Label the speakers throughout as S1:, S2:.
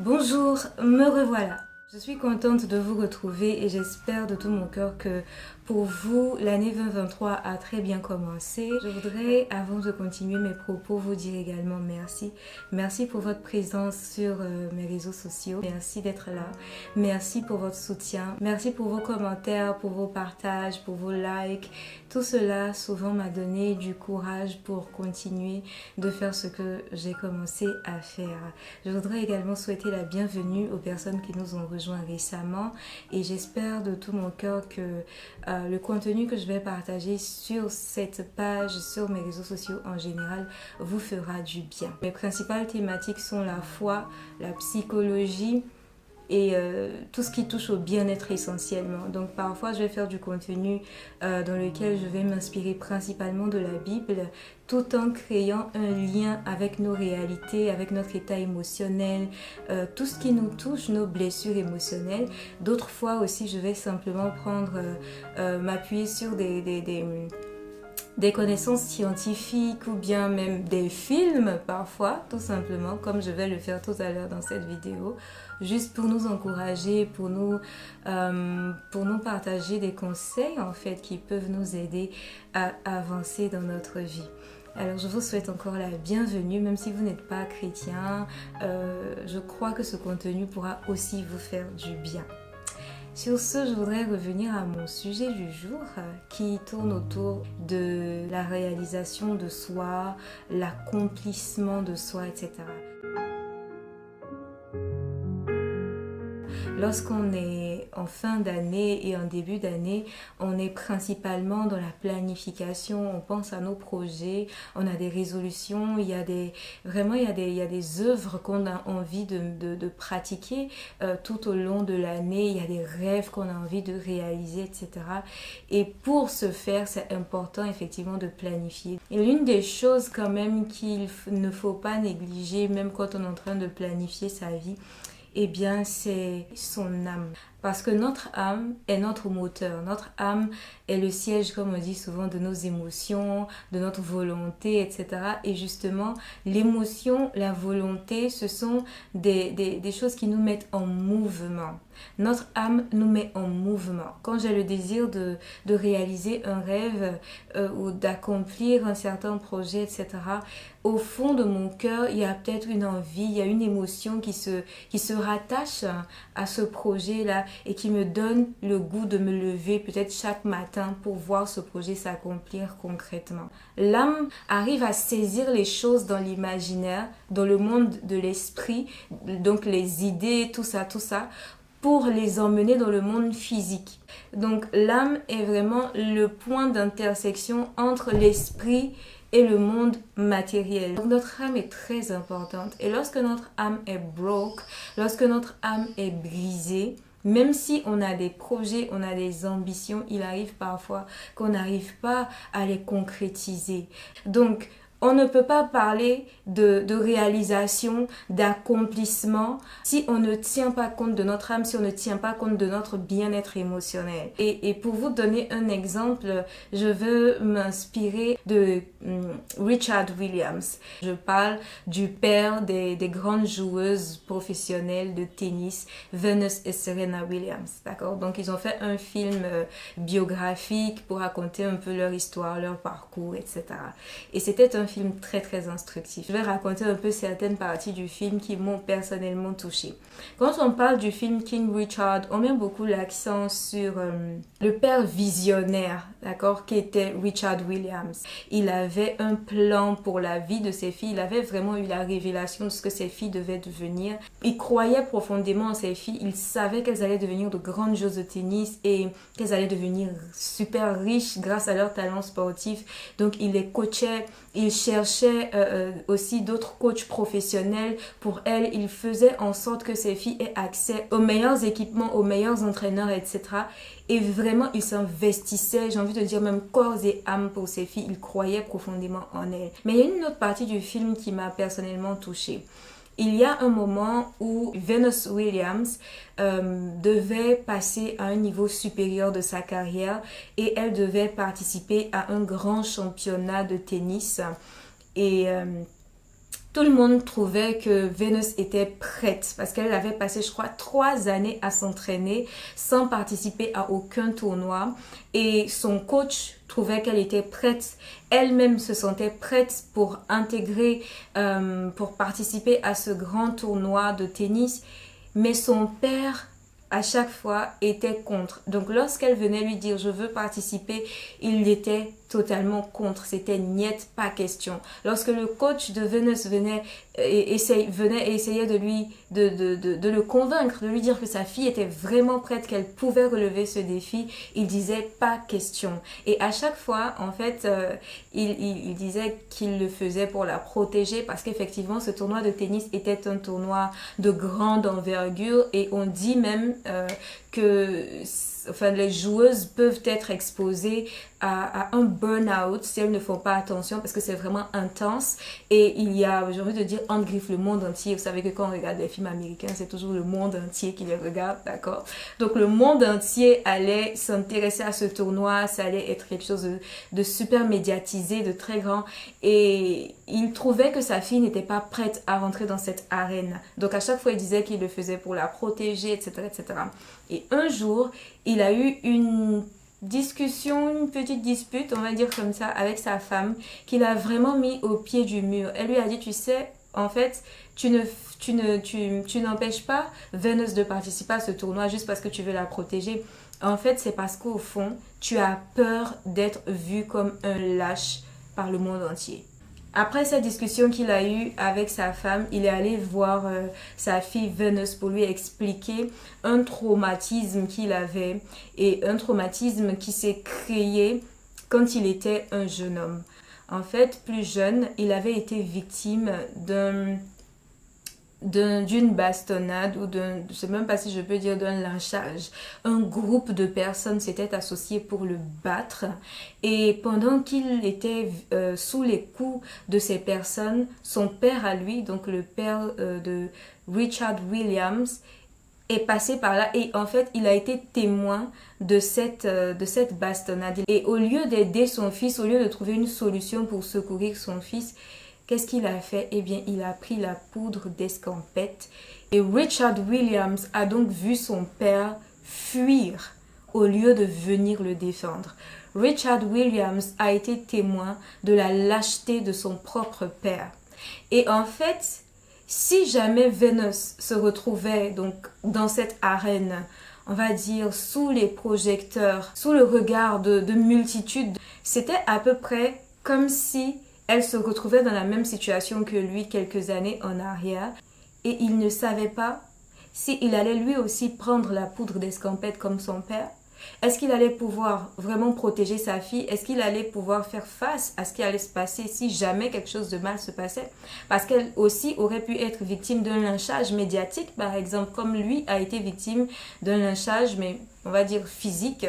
S1: Bonjour, me revoilà. Je suis contente de vous retrouver et j'espère de tout mon cœur que pour vous, l'année 2023 a très bien commencé. Je voudrais, avant de continuer mes propos, vous dire également merci. Merci pour votre présence sur mes réseaux sociaux. Merci d'être là. Merci pour votre soutien. Merci pour vos commentaires, pour vos partages, pour vos likes. Tout cela souvent m'a donné du courage pour continuer de faire ce que j'ai commencé à faire. Je voudrais également souhaiter la bienvenue aux personnes qui nous ont rejoints récemment et j'espère de tout mon cœur que le contenu que je vais partager sur cette page, sur mes réseaux sociaux en général, vous fera du bien. Mes principales thématiques sont la foi, la psychologie et tout ce qui touche au bien-être essentiellement. Donc parfois je vais faire du contenu dans lequel je vais m'inspirer principalement de la Bible tout en créant un lien avec nos réalités, avec notre état émotionnel, tout ce qui nous touche, nos blessures émotionnelles. D'autres fois aussi je vais simplement m'appuyer sur des connaissances scientifiques ou bien même des films parfois, tout simplement, comme je vais le faire tout à l'heure dans cette vidéo, juste pour nous encourager, pour nous partager des conseils en fait qui peuvent nous aider à avancer dans notre vie. Alors je vous souhaite encore la bienvenue, même si vous n'êtes pas chrétien, je crois que ce contenu pourra aussi vous faire du bien. Sur ce, je voudrais revenir à mon sujet du jour qui tourne autour de la réalisation de soi, l'accomplissement de soi, etc. Lorsqu'on est en fin d'année et en début d'année, on est principalement dans la planification, on pense à nos projets, on a des résolutions, il y a des œuvres qu'on a envie de pratiquer tout au long de l'année, il y a des rêves qu'on a envie de réaliser, etc. Et pour ce faire, c'est important effectivement de planifier. Et l'une des choses quand même qu'il ne faut pas négliger, même quand on est en train de planifier sa vie, eh bien c'est son âme. Parce que notre âme est notre moteur. Notre âme est le siège, comme on dit souvent, de nos émotions, de notre volonté, etc. Et justement, l'émotion, la volonté, ce sont des choses qui nous mettent en mouvement. Notre âme nous met en mouvement. Quand j'ai le désir de réaliser un rêve ou d'accomplir un certain projet, etc., au fond de mon cœur, il y a peut-être une envie, il y a une émotion qui se rattache à ce projet-là et qui me donne le goût de me lever peut-être chaque matin pour voir ce projet s'accomplir concrètement. L'âme arrive à saisir les choses dans l'imaginaire, dans le monde de l'esprit, donc les idées, tout ça, pour les emmener dans le monde physique. Donc l'âme est vraiment le point d'intersection entre l'esprit et le monde matériel. Donc notre âme est très importante et lorsque notre âme est broke, lorsque notre âme est brisée, même si on a des projets, on a des ambitions, il arrive parfois qu'on n'arrive pas à les concrétiser. Donc on ne peut pas parler de réalisation, d'accomplissement si on ne tient pas compte de notre âme, si on ne tient pas compte de notre bien-être émotionnel. Et pour vous donner un exemple, je veux m'inspirer de Richard Williams. Je parle du père des grandes joueuses professionnelles de tennis, Venus et Serena Williams. D'accord? Donc ils ont fait un film biographique pour raconter un peu leur histoire, leur parcours, etc. Et c'était un film très très instructif. Je vais raconter un peu certaines parties du film qui m'ont personnellement touchée. Quand on parle du film King Richard, on met beaucoup l'accent sur le père visionnaire, d'accord, qui était Richard Williams. Il avait un plan pour la vie de ses filles, il avait vraiment eu la révélation de ce que ses filles devaient devenir. Il croyait profondément en ses filles, il savait qu'elles allaient devenir de grandes joueuses de tennis et qu'elles allaient devenir super riches grâce à leur talent sportif. Donc il les coachait, il cherchait aussi d'autres coachs professionnels pour elles. Il faisait en sorte que ses filles aient accès aux meilleurs équipements, aux meilleurs entraîneurs, etc. Et vraiment, il s'investissait, j'ai envie de dire même corps et âme pour ses filles. Il croyait profondément en elles. Mais il y a une autre partie du film qui m'a personnellement touchée. Il y a un moment où Venus Williams devait passer à un niveau supérieur de sa carrière et elle devait participer à un grand championnat de tennis. Et tout le monde trouvait que Venus était prête parce qu'elle avait passé, je crois, 3 années à s'entraîner sans participer à aucun tournoi. Et son coach trouvait qu'elle était prête. Elle-même se sentait prête pour intégrer, pour participer à ce grand tournoi de tennis. Mais son père, à chaque fois, était contre. Donc lorsqu'elle venait lui dire je veux participer, il était totalement contre. C'était niet, pas question. Lorsque le coach de Venus venait et essayait de lui de le convaincre, de lui dire que sa fille était vraiment prête, qu'elle pouvait relever ce défi, il disait pas question. Et à chaque fois, en fait, il disait qu'il le faisait pour la protéger parce qu'effectivement, ce tournoi de tennis était un tournoi de grande envergure et on dit même que enfin, les joueuses peuvent être exposées à un burn-out si elles ne font pas attention parce que c'est vraiment intense. Et il y a, j'ai envie de dire, on griffe le monde entier. Vous savez que quand on regarde les films américains, c'est toujours le monde entier qui les regarde, d'accord? Donc le monde entier allait s'intéresser à ce tournoi, ça allait être quelque chose de super médiatisé, de très grand. Et il trouvait que sa fille n'était pas prête à rentrer dans cette arène. Donc à chaque fois, il disait qu'il le faisait pour la protéger, etc., etc. Et un jour, il a eu une discussion, une petite dispute, on va dire comme ça, avec sa femme, qu'il a vraiment mis au pied du mur. Elle lui a dit, tu sais, en fait, tu n'empêches pas Venus de participer à ce tournoi juste parce que tu veux la protéger. En fait, c'est parce qu'au fond, tu as peur d'être vu comme un lâche par le monde entier. Après cette discussion qu'il a eue avec sa femme, il est allé voir sa fille Venus pour lui expliquer un traumatisme qu'il avait et un traumatisme qui s'est créé quand il était un jeune homme. En fait, plus jeune, il avait été victime d'une bastonnade ou je sais même pas si je peux dire d'un lynchage. Un groupe de personnes s'était associé pour le battre et pendant qu'il était sous les coups de ces personnes, son père à lui, donc le père de Richard Williams, est passé par là et en fait il a été témoin de cette bastonnade. Et au lieu d'aider son fils, au lieu de trouver une solution pour secourir son fils, qu'est-ce qu'il a fait? Eh bien, il a pris la poudre d'escampette et Richard Williams a donc vu son père fuir au lieu de venir le défendre. Richard Williams a été témoin de la lâcheté de son propre père. Et en fait, si jamais Venus se retrouvait donc dans cette arène, on va dire sous les projecteurs, sous le regard de multitudes, c'était à peu près comme si elle se retrouvait dans la même situation que lui quelques années en arrière et il ne savait pas s'il allait lui aussi prendre la poudre d'escampette comme son père. Est-ce qu'il allait pouvoir vraiment protéger sa fille? Est-ce qu'il allait pouvoir faire face à ce qui allait se passer si jamais quelque chose de mal se passait? Parce qu'elle aussi aurait pu être victime d'un lynchage médiatique, par exemple, comme lui a été victime d'un lynchage, mais on va dire physique,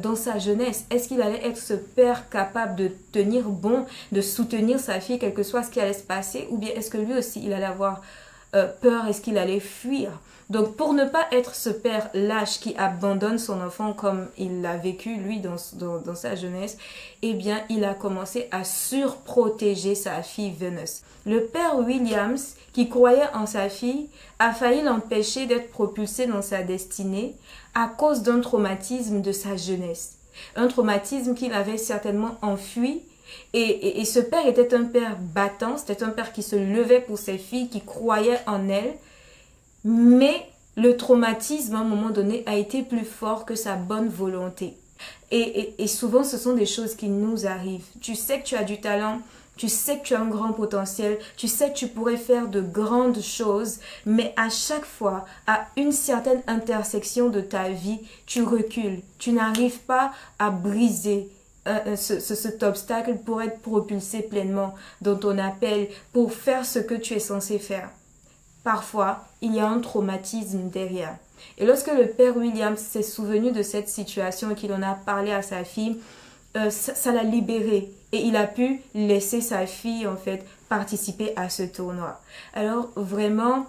S1: dans sa jeunesse. Est-ce qu'il allait être ce père capable de tenir bon, de soutenir sa fille, quel que soit ce qui allait se passer? Ou bien est-ce que lui aussi, il allait avoir peur? Est-ce qu'il allait fuir? Donc, pour ne pas être ce père lâche qui abandonne son enfant comme il l'a vécu, lui, dans sa jeunesse, eh bien, il a commencé à surprotéger sa fille Venus. Le père Williams, qui croyait en sa fille, a failli l'empêcher d'être propulsé dans sa destinée à cause d'un traumatisme de sa jeunesse. Un traumatisme qu'il avait certainement enfui. Et ce père était un père battant, c'était un père qui se levait pour ses filles, qui croyait en elles. Mais le traumatisme, à un moment donné, a été plus fort que sa bonne volonté. Et souvent, ce sont des choses qui nous arrivent. Tu sais que tu as du talent, tu sais que tu as un grand potentiel, tu sais que tu pourrais faire de grandes choses, mais à chaque fois, à une certaine intersection de ta vie, tu recules. Tu n'arrives pas à briser cet obstacle pour être propulsé pleinement dans ton appel, pour faire ce que tu es censé faire. Parfois, il y a un traumatisme derrière. Et lorsque le père Williams s'est souvenu de cette situation et qu'il en a parlé à sa fille, ça l'a libéré. Et il a pu laisser sa fille, en fait, participer à ce tournoi. Alors, vraiment,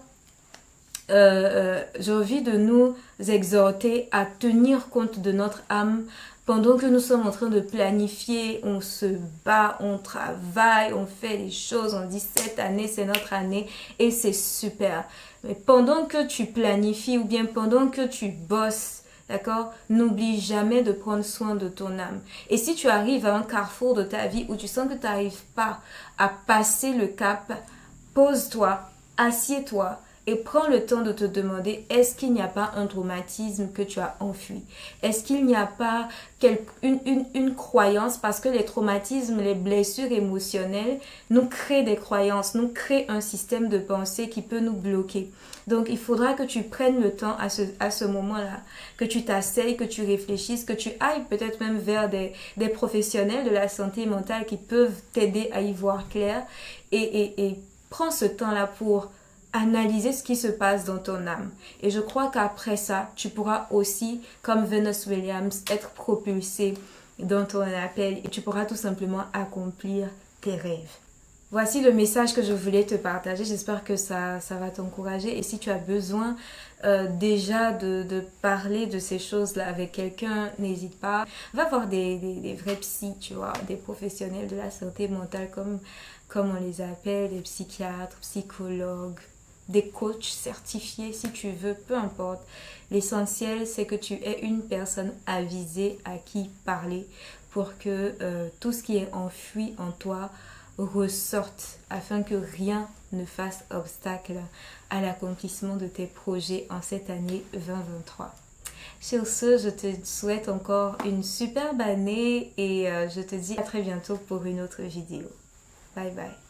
S1: j'ai envie de nous exhorter à tenir compte de notre âme pendant que nous sommes en train de planifier, on se bat, on travaille, on fait les choses, on dit cette année c'est notre année et c'est super. Mais pendant que tu planifies ou bien pendant que tu bosses, d'accord, n'oublie jamais de prendre soin de ton âme. Et si tu arrives à un carrefour de ta vie où tu sens que tu n'arrives pas à passer le cap, pose-toi, assieds-toi et prends le temps de te demander, est-ce qu'il n'y a pas un traumatisme que tu as enfui? Est-ce qu'il n'y a pas une croyance? Parce que les traumatismes, les blessures émotionnelles nous créent des croyances, nous créent un système de pensée qui peut nous bloquer. Donc, il faudra que tu prennes le temps à ce moment-là, que tu t'asseyes, que tu réfléchisses, que tu ailles peut-être même vers des professionnels de la santé mentale qui peuvent t'aider à y voir clair et prends ce temps-là pour analyser ce qui se passe dans ton âme. Et je crois qu'après ça, tu pourras aussi, comme Venus Williams, être propulsé dans ton appel et tu pourras tout simplement accomplir tes rêves. Voici le message que je voulais te partager. J'espère que ça va t'encourager. Et si tu as besoin déjà de parler de ces choses-là avec quelqu'un, n'hésite pas. Va voir des vrais psys, tu vois, des professionnels de la santé mentale comme on les appelle, des psychiatres, psychologues, des coachs certifiés si tu veux, peu importe. L'essentiel, c'est que tu aies une personne avisée à qui parler pour que tout ce qui est enfoui en toi ressorte afin que rien ne fasse obstacle à l'accomplissement de tes projets en cette année 2023. Sur ce, je te souhaite encore une superbe année et je te dis à très bientôt pour une autre vidéo. Bye bye.